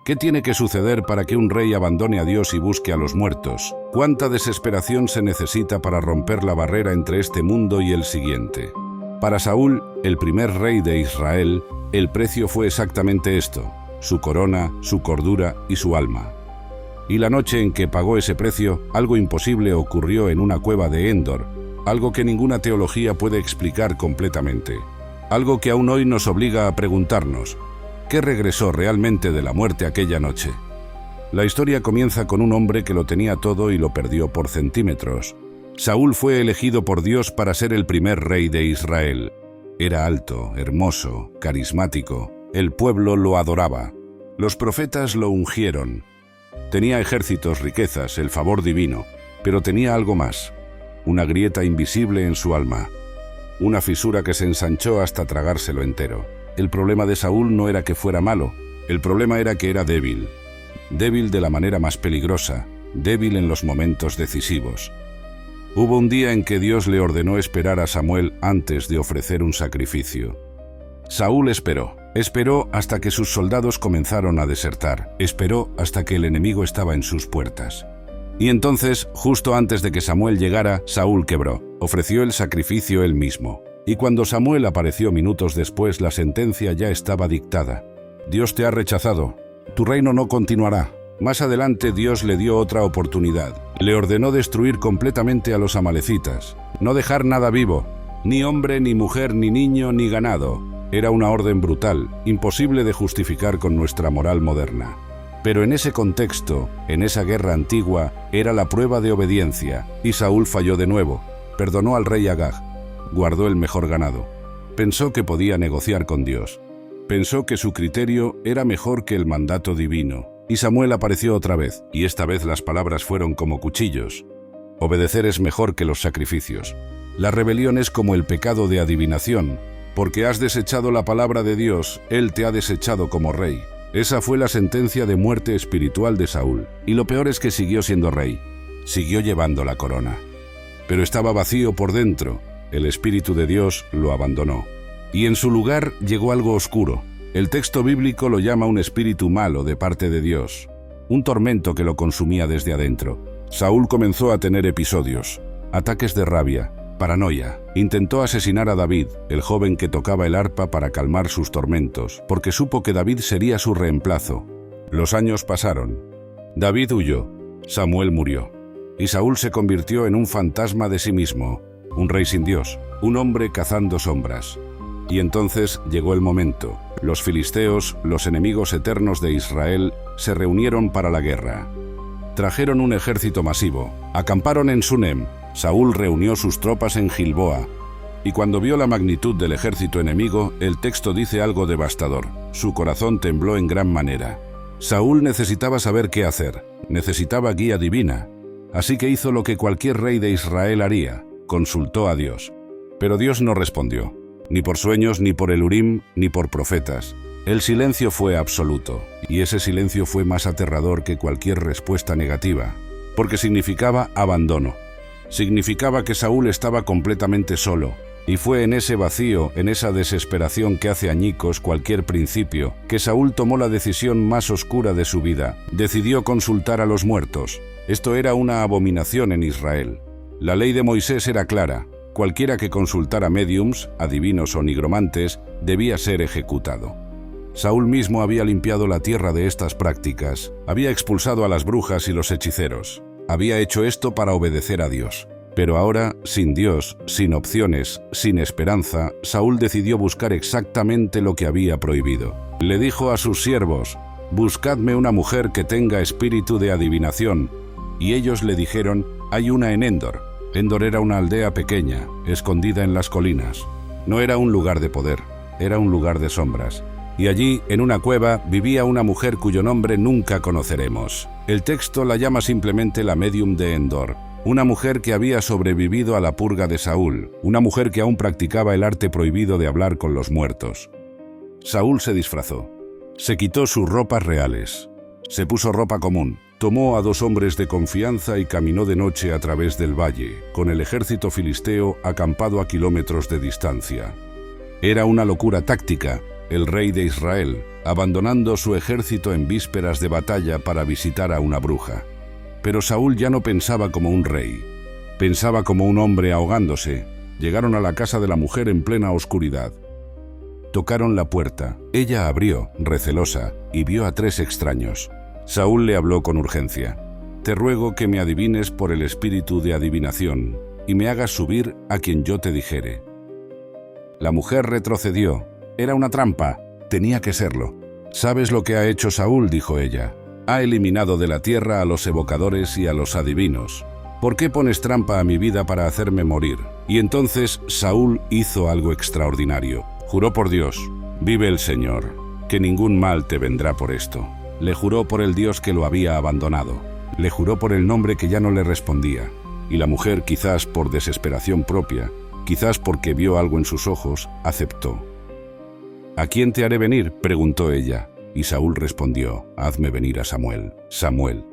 ¿Qué tiene que suceder para que un rey abandone a Dios y busque a los muertos? ¿Cuánta desesperación se necesita para romper la barrera entre este mundo y el siguiente? Para Saúl, el primer rey de Israel, el precio fue exactamente esto: su corona, su cordura y su alma. Y la noche en que pagó ese precio, algo imposible ocurrió en una cueva de Endor, algo que ninguna teología puede explicar completamente. Algo que aún hoy nos obliga a preguntarnos: ¿qué regresó realmente de la muerte aquella noche? La historia comienza con un hombre que lo tenía todo y lo perdió por centímetros. Saúl fue elegido por Dios para ser el primer rey de Israel. Era alto, hermoso, carismático. El pueblo lo adoraba. Los profetas lo ungieron. Tenía ejércitos, riquezas, el favor divino, pero tenía algo más: una grieta invisible en su alma, una fisura que se ensanchó hasta tragárselo entero. El problema de Saúl no era que fuera malo, el problema era que era débil. Débil de la manera más peligrosa, débil en los momentos decisivos. Hubo un día en que Dios le ordenó esperar a Samuel antes de ofrecer un sacrificio. Saúl esperó hasta que sus soldados comenzaron a desertar, esperó hasta que el enemigo estaba en sus puertas. Y entonces, justo antes de que Samuel llegara, Saúl quebró, ofreció el sacrificio él mismo. Y cuando Samuel apareció minutos después, la sentencia ya estaba dictada. Dios te ha rechazado, tu reino no continuará. Más adelante Dios le dio otra oportunidad. Le ordenó destruir completamente a los amalecitas, no dejar nada vivo, ni hombre, ni mujer, ni niño, ni ganado. Era una orden brutal, imposible de justificar con nuestra moral moderna. Pero en ese contexto, en esa guerra antigua, era la prueba de obediencia, y Saúl falló de nuevo. Perdonó al rey Agag, guardó el mejor ganado. Pensó que podía negociar con Dios. Pensó que su criterio era mejor que el mandato divino. Y Samuel apareció otra vez, y esta vez las palabras fueron como cuchillos. Obedecer es mejor que los sacrificios. La rebelión es como el pecado de adivinación. Porque has desechado la palabra de Dios, Él te ha desechado como rey. Esa fue la sentencia de muerte espiritual de Saúl. Y lo peor es que siguió siendo rey. Siguió llevando la corona. Pero estaba vacío por dentro. El Espíritu de Dios lo abandonó. Y en su lugar llegó algo oscuro. El texto bíblico lo llama un espíritu malo de parte de Dios, un tormento que lo consumía desde adentro. Saúl comenzó a tener episodios, ataques de rabia, paranoia. Intentó asesinar a David, el joven que tocaba el arpa, para calmar sus tormentos, porque supo que David sería su reemplazo. Los años pasaron. David huyó, Samuel murió, y Saúl se convirtió en un fantasma de sí mismo, un rey sin Dios, un hombre cazando sombras. Y entonces llegó el momento. Los filisteos, los enemigos eternos de Israel, se reunieron para la guerra. Trajeron un ejército masivo, acamparon en Sunem. Saúl reunió sus tropas en Gilboa. Y cuando vio la magnitud del ejército enemigo, el texto dice algo devastador. Su corazón tembló en gran manera. Saúl necesitaba saber qué hacer, necesitaba guía divina. Así que hizo lo que cualquier rey de Israel haría, consultó a Dios. Pero Dios no respondió. Ni por sueños, ni por el Urim, ni por profetas. El silencio fue absoluto, y ese silencio fue más aterrador que cualquier respuesta negativa, porque significaba abandono. Significaba que Saúl estaba completamente solo, y fue en ese vacío, en esa desesperación que hace añicos cualquier principio, que Saúl tomó la decisión más oscura de su vida. Decidió consultar a los muertos. Esto era una abominación en Israel. La ley de Moisés era clara. Cualquiera que consultara médiums, adivinos o nigromantes, debía ser ejecutado. Saúl mismo había limpiado la tierra de estas prácticas, había expulsado a las brujas y los hechiceros. Había hecho esto para obedecer a Dios. Pero ahora, sin Dios, sin opciones, sin esperanza, Saúl decidió buscar exactamente lo que había prohibido. Le dijo a sus siervos: «Buscadme una mujer que tenga espíritu de adivinación». Y ellos le dijeron: «Hay una en Endor». Endor era una aldea pequeña, escondida en las colinas. No era un lugar de poder, era un lugar de sombras. Y allí, en una cueva, vivía una mujer cuyo nombre nunca conoceremos. El texto la llama simplemente la médium de Endor. Una mujer que había sobrevivido a la purga de Saúl, una mujer que aún practicaba el arte prohibido de hablar con los muertos. Saúl se disfrazó. Se quitó sus ropas reales. Se puso ropa común. Tomó a 2 hombres de confianza y caminó de noche a través del valle, con el ejército filisteo acampado a kilómetros de distancia. Era una locura táctica, el rey de Israel, abandonando su ejército en vísperas de batalla para visitar a una bruja. Pero Saúl ya no pensaba como un rey, pensaba como un hombre ahogándose. Llegaron a la casa de la mujer en plena oscuridad. Tocaron la puerta. Ella abrió, recelosa, y vio a 3 extraños. Saúl le habló con urgencia. «Te ruego que me adivines por el espíritu de adivinación, y me hagas subir a quien yo te dijere». La mujer retrocedió. Era una trampa. Tenía que serlo. «¿Sabes lo que ha hecho Saúl?», dijo ella. «Ha eliminado de la tierra a los evocadores y a los adivinos. ¿Por qué pones trampa a mi vida para hacerme morir?». Y entonces Saúl hizo algo extraordinario. Juró por Dios: «Vive el Señor, que ningún mal te vendrá por esto». Le juró por el Dios que lo había abandonado. Le juró por el nombre que ya no le respondía. Y la mujer, quizás por desesperación propia, quizás porque vio algo en sus ojos, aceptó. «¿A quién te haré venir?», preguntó ella. Y Saúl respondió: «Hazme venir a Samuel». Samuel,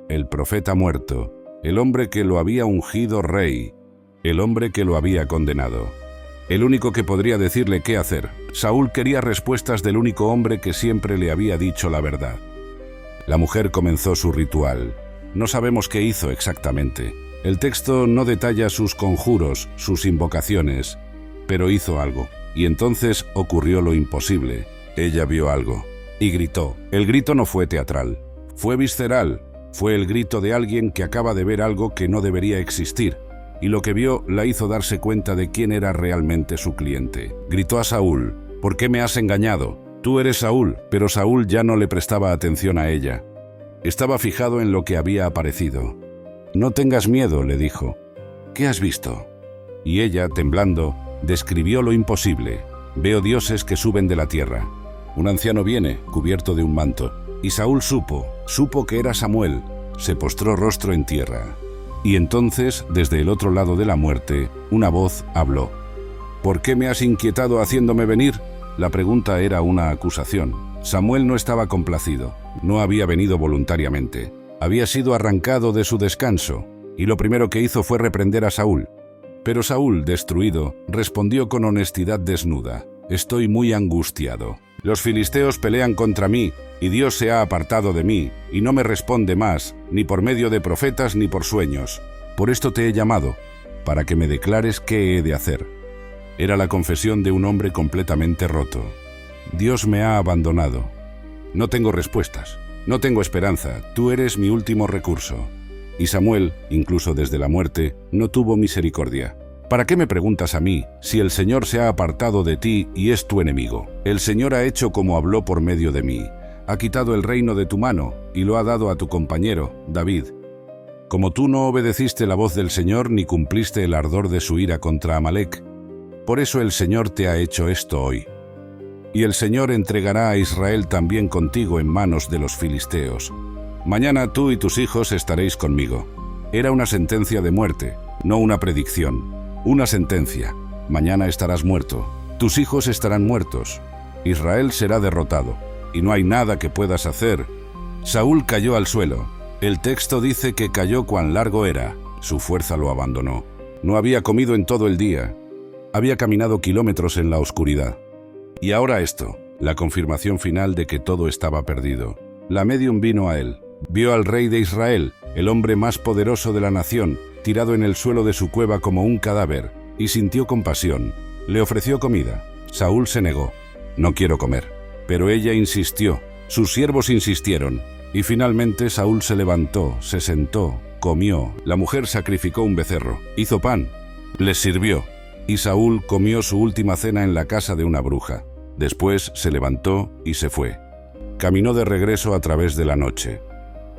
el profeta muerto, el hombre que lo había ungido rey, el hombre que lo había condenado. El único que podría decirle qué hacer. Saúl quería respuestas del único hombre que siempre le había dicho la verdad. La mujer comenzó su ritual. No sabemos qué hizo exactamente. El texto no detalla sus conjuros, sus invocaciones, pero hizo algo. Y entonces ocurrió lo imposible. Ella vio algo y gritó. El grito no fue teatral, fue visceral. Fue el grito de alguien que acaba de ver algo que no debería existir. Y lo que vio la hizo darse cuenta de quién era realmente su cliente. Gritó a Saúl: «¿Por qué me has engañado? Tú eres Saúl». Pero Saúl ya no le prestaba atención a ella. Estaba fijado en lo que había aparecido. «No tengas miedo», le dijo. «¿Qué has visto?». Y ella, temblando, describió lo imposible. «Veo dioses que suben de la tierra. Un anciano viene, cubierto de un manto». Y Saúl supo que era Samuel. Se postró rostro en tierra. Y entonces, desde el otro lado de la muerte, una voz habló. «¿Por qué me has inquietado haciéndome venir?». La pregunta era una acusación. Samuel no estaba complacido. No había venido voluntariamente. Había sido arrancado de su descanso. Y lo primero que hizo fue reprender a Saúl. Pero Saúl, destruido, respondió con honestidad desnuda: «Estoy muy angustiado. Los filisteos pelean contra mí, y Dios se ha apartado de mí, y no me responde más, ni por medio de profetas ni por sueños. Por esto te he llamado, para que me declares qué he de hacer». Era la confesión de un hombre completamente roto. «Dios me ha abandonado. No tengo respuestas, no tengo esperanza, tú eres mi último recurso». Y Samuel, incluso desde la muerte, no tuvo misericordia. «¿Para qué me preguntas a mí, si el Señor se ha apartado de ti y es tu enemigo? El Señor ha hecho como habló por medio de mí. Ha quitado el reino de tu mano y lo ha dado a tu compañero, David. Como tú no obedeciste la voz del Señor ni cumpliste el ardor de su ira contra Amalec, por eso el Señor te ha hecho esto hoy. Y el Señor entregará a Israel también contigo en manos de los filisteos. Mañana tú y tus hijos estaréis conmigo». Era una sentencia de muerte, no una predicción. Una sentencia. Mañana estarás muerto. Tus hijos estarán muertos. Israel será derrotado. Y no hay nada que puedas hacer. Saúl cayó al suelo. El texto dice que cayó cuán largo era. Su fuerza lo abandonó. No había comido en todo el día. Había caminado kilómetros en la oscuridad. Y ahora esto, la confirmación final de que todo estaba perdido. La médium vino a él. Vio al rey de Israel, el hombre más poderoso de la nación, tirado en el suelo de su cueva como un cadáver, y sintió compasión. Le ofreció comida. Saúl se negó. «No quiero comer». Pero ella insistió. Sus siervos insistieron. Y finalmente Saúl se levantó, se sentó, comió. La mujer sacrificó un becerro, hizo pan, les sirvió. Y Saúl comió su última cena en la casa de una bruja. Después se levantó y se fue. Caminó de regreso a través de la noche.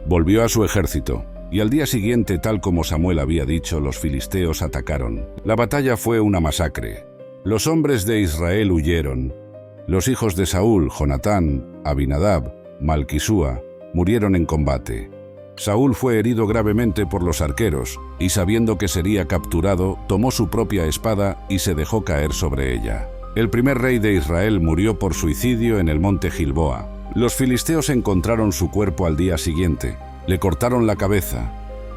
Volvió a su ejército. Y al día siguiente, tal como Samuel había dicho, los filisteos atacaron. La batalla fue una masacre. Los hombres de Israel huyeron. Los hijos de Saúl, Jonatán, Abinadab, Malquisúa, murieron en combate. Saúl fue herido gravemente por los arqueros, y sabiendo que sería capturado, tomó su propia espada y se dejó caer sobre ella. El primer rey de Israel murió por suicidio en el monte Gilboa. Los filisteos encontraron su cuerpo al día siguiente. Le cortaron la cabeza,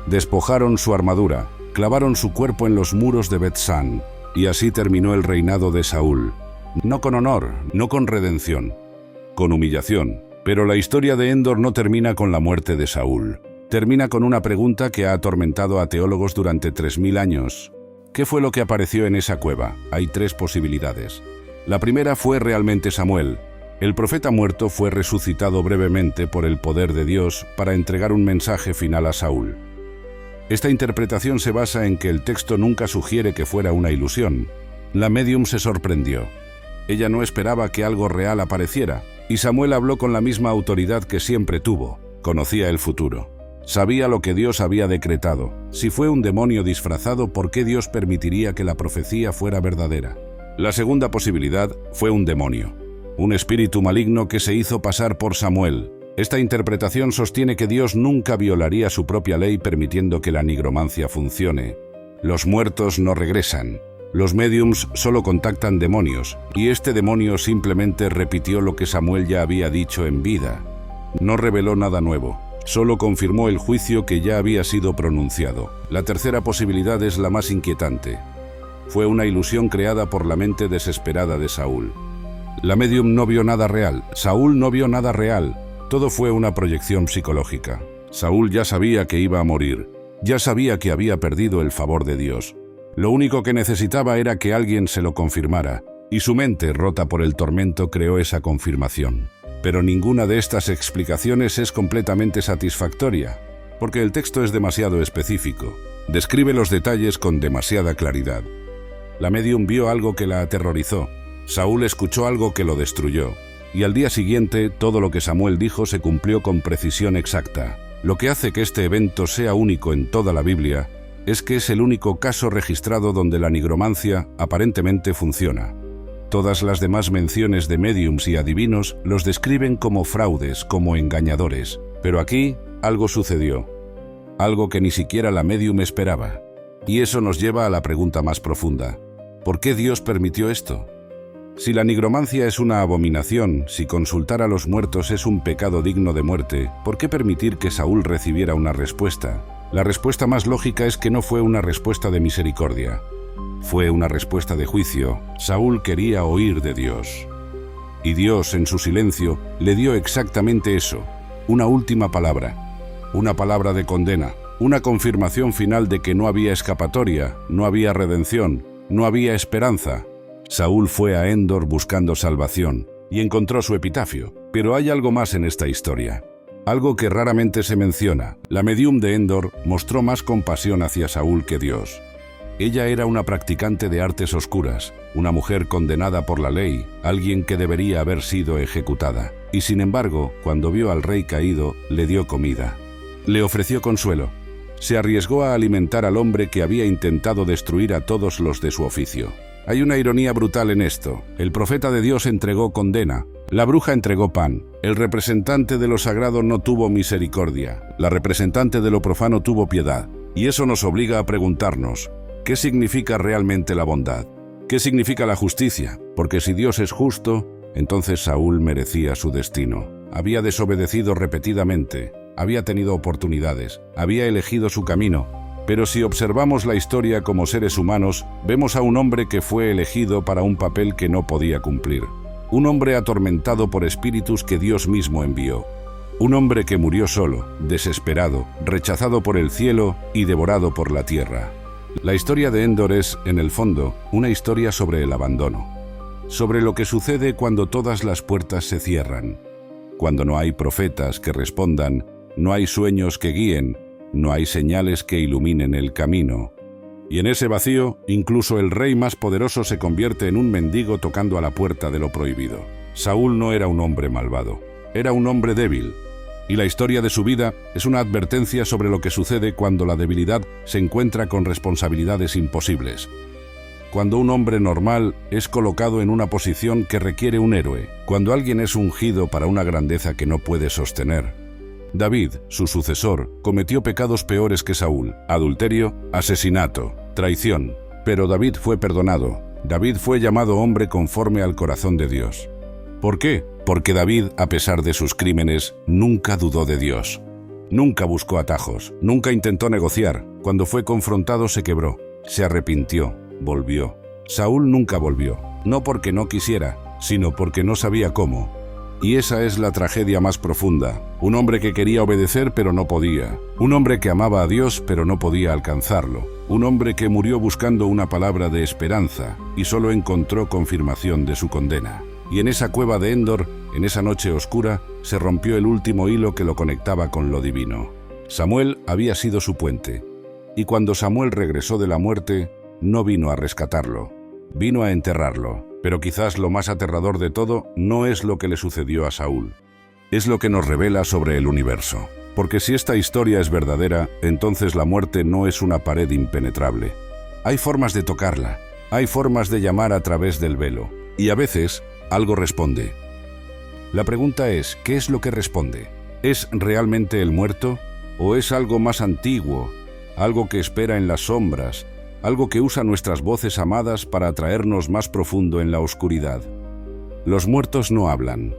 despojaron su armadura, clavaron su cuerpo en los muros de Bet-San, y así terminó el reinado de Saúl. No con honor, no con redención, con humillación. Pero la historia de Endor no termina con la muerte de Saúl. Termina con una pregunta que ha atormentado a teólogos durante 3000 años. ¿Qué fue lo que apareció en esa cueva? Hay 3 posibilidades. La primera fue realmente Samuel. El profeta muerto fue resucitado brevemente por el poder de Dios para entregar un mensaje final a Saúl. Esta interpretación se basa en que el texto nunca sugiere que fuera una ilusión. La médium se sorprendió. Ella no esperaba que algo real apareciera, y Samuel habló con la misma autoridad que siempre tuvo. Conocía el futuro. Sabía lo que Dios había decretado. Si fue un demonio disfrazado, ¿por qué Dios permitiría que la profecía fuera verdadera? La segunda posibilidad fue un demonio, un espíritu maligno que se hizo pasar por Samuel. Esta interpretación sostiene que Dios nunca violaría su propia ley permitiendo que la nigromancia funcione. Los muertos no regresan. Los médiums solo contactan demonios, y este demonio simplemente repitió lo que Samuel ya había dicho en vida. No reveló nada nuevo, solo confirmó el juicio que ya había sido pronunciado. La tercera posibilidad es la más inquietante. Fue una ilusión creada por la mente desesperada de Saúl. La médium no vio nada real, Saúl no vio nada real, todo fue una proyección psicológica. Saúl ya sabía que iba a morir, ya sabía que había perdido el favor de Dios. Lo único que necesitaba era que alguien se lo confirmara, y su mente, rota por el tormento, creó esa confirmación. Pero ninguna de estas explicaciones es completamente satisfactoria, porque el texto es demasiado específico, describe los detalles con demasiada claridad. La médium vio algo que la aterrorizó, Saúl escuchó algo que lo destruyó, y al día siguiente todo lo que Samuel dijo se cumplió con precisión exacta. Lo que hace que este evento sea único en toda la Biblia es que es el único caso registrado donde la nigromancia aparentemente funciona. Todas las demás menciones de médiums y adivinos los describen como fraudes, como engañadores. Pero aquí algo sucedió, algo que ni siquiera la médium esperaba. Y eso nos lleva a la pregunta más profunda. ¿Por qué Dios permitió esto? Si la nigromancia es una abominación, si consultar a los muertos es un pecado digno de muerte, ¿por qué permitir que Saúl recibiera una respuesta? La respuesta más lógica es que no fue una respuesta de misericordia. Fue una respuesta de juicio. Saúl quería oír de Dios. Y Dios, en su silencio, le dio exactamente eso, una última palabra, una palabra de condena, una confirmación final de que no había escapatoria, no había redención, no había esperanza. Saúl fue a Endor buscando salvación y encontró su epitafio. Pero hay algo más en esta historia, algo que raramente se menciona. La medium de Endor mostró más compasión hacia Saúl que Dios. Ella era una practicante de artes oscuras, una mujer condenada por la ley, alguien que debería haber sido ejecutada. Y sin embargo, cuando vio al rey caído, le dio comida. Le ofreció consuelo. Se arriesgó a alimentar al hombre que había intentado destruir a todos los de su oficio. Hay una ironía brutal en esto. El profeta de Dios entregó condena. La bruja entregó pan. El representante de lo sagrado no tuvo misericordia. La representante de lo profano tuvo piedad. Y eso nos obliga a preguntarnos, ¿qué significa realmente la bondad? ¿Qué significa la justicia? Porque si Dios es justo, entonces Saúl merecía su destino. Había desobedecido repetidamente, había tenido oportunidades, había elegido su camino. Pero si observamos la historia como seres humanos, vemos a un hombre que fue elegido para un papel que no podía cumplir. Un hombre atormentado por espíritus que Dios mismo envió. Un hombre que murió solo, desesperado, rechazado por el cielo y devorado por la tierra. La historia de Endor es, en el fondo, una historia sobre el abandono. Sobre lo que sucede cuando todas las puertas se cierran. Cuando no hay profetas que respondan, no hay sueños que guíen, no hay señales que iluminen el camino. Y en ese vacío, incluso el rey más poderoso se convierte en un mendigo tocando a la puerta de lo prohibido. Saúl no era un hombre malvado, era un hombre débil. Y la historia de su vida es una advertencia sobre lo que sucede cuando la debilidad se encuentra con responsabilidades imposibles. Cuando un hombre normal es colocado en una posición que requiere un héroe. Cuando alguien es ungido para una grandeza que no puede sostener. David, su sucesor, cometió pecados peores que Saúl: adulterio, asesinato, traición. Pero David fue perdonado. David fue llamado hombre conforme al corazón de Dios. ¿Por qué? Porque David, a pesar de sus crímenes, nunca dudó de Dios. Nunca buscó atajos, nunca intentó negociar. Cuando fue confrontado se quebró, se arrepintió, volvió. Saúl nunca volvió. no porque no quisiera, sino porque no sabía cómo. Y esa es la tragedia más profunda. Un hombre que quería obedecer pero no podía. Un hombre que amaba a Dios pero no podía alcanzarlo. Un hombre que murió buscando una palabra de esperanza y solo encontró confirmación de su condena. Y en esa cueva de Endor, en esa noche oscura, se rompió el último hilo que lo conectaba con lo divino. Samuel había sido su puente. Y cuando Samuel regresó de la muerte, no vino a rescatarlo, vino a enterrarlo. Pero quizás lo más aterrador de todo no es lo que le sucedió a Saúl. Es lo que nos revela sobre el universo. Porque si esta historia es verdadera, entonces la muerte no es una pared impenetrable. Hay formas de tocarla, hay formas de llamar a través del velo. Y a veces, algo responde. La pregunta es, ¿qué es lo que responde? ¿Es realmente el muerto? ¿O es algo más antiguo? Algo que espera en las sombras, algo que usa nuestras voces amadas para atraernos más profundo en la oscuridad. Los muertos no hablan,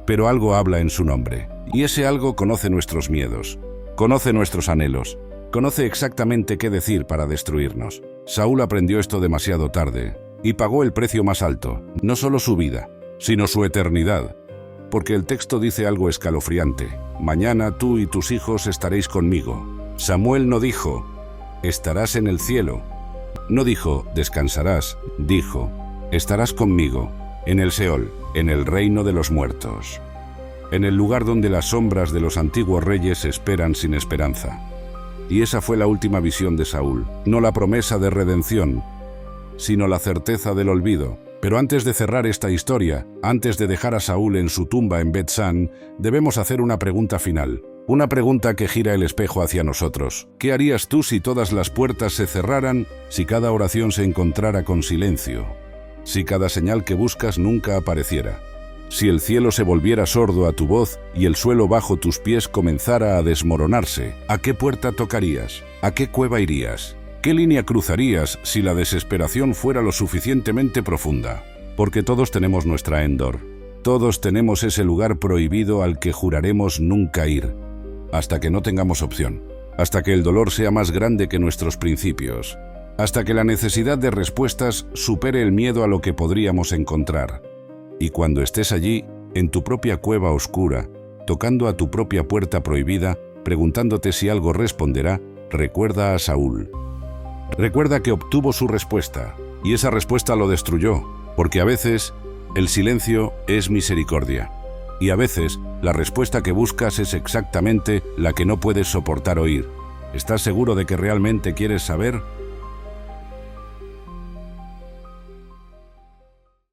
pero algo habla en su nombre. Y ese algo conoce nuestros miedos, conoce nuestros anhelos, conoce exactamente qué decir para destruirnos. Saúl aprendió esto demasiado tarde y pagó el precio más alto, no solo su vida, sino su eternidad. Porque el texto dice algo escalofriante. Mañana tú y tus hijos estaréis conmigo. Samuel no dijo, estarás en el cielo. No dijo, descansarás, dijo, estarás conmigo, en el Seol, en el reino de los muertos, en el lugar donde las sombras de los antiguos reyes esperan sin esperanza. Y esa fue la última visión de Saúl, no la promesa de redención, sino la certeza del olvido. Pero antes de cerrar esta historia, antes de dejar a Saúl en su tumba en Bet-San, debemos hacer una pregunta final. Una pregunta que gira el espejo hacia nosotros. ¿Qué harías tú si todas las puertas se cerraran, si cada oración se encontrara con silencio? Si cada señal que buscas nunca apareciera? Si el cielo se volviera sordo a tu voz y el suelo bajo tus pies comenzara a desmoronarse, ¿a qué puerta tocarías? ¿A qué cueva irías? ¿Qué línea cruzarías si la desesperación fuera lo suficientemente profunda? Porque todos tenemos nuestra Endor. Todos tenemos ese lugar prohibido al que juraremos nunca ir. Hasta que no tengamos opción, hasta que el dolor sea más grande que nuestros principios, hasta que la necesidad de respuestas supere el miedo a lo que podríamos encontrar. Y cuando estés allí, en tu propia cueva oscura, tocando a tu propia puerta prohibida, preguntándote si algo responderá, recuerda a Saúl. Recuerda que obtuvo su respuesta, y esa respuesta lo destruyó, porque a veces el silencio es misericordia. Y a veces, la respuesta que buscas es exactamente la que no puedes soportar oír. ¿Estás seguro de que realmente quieres saber?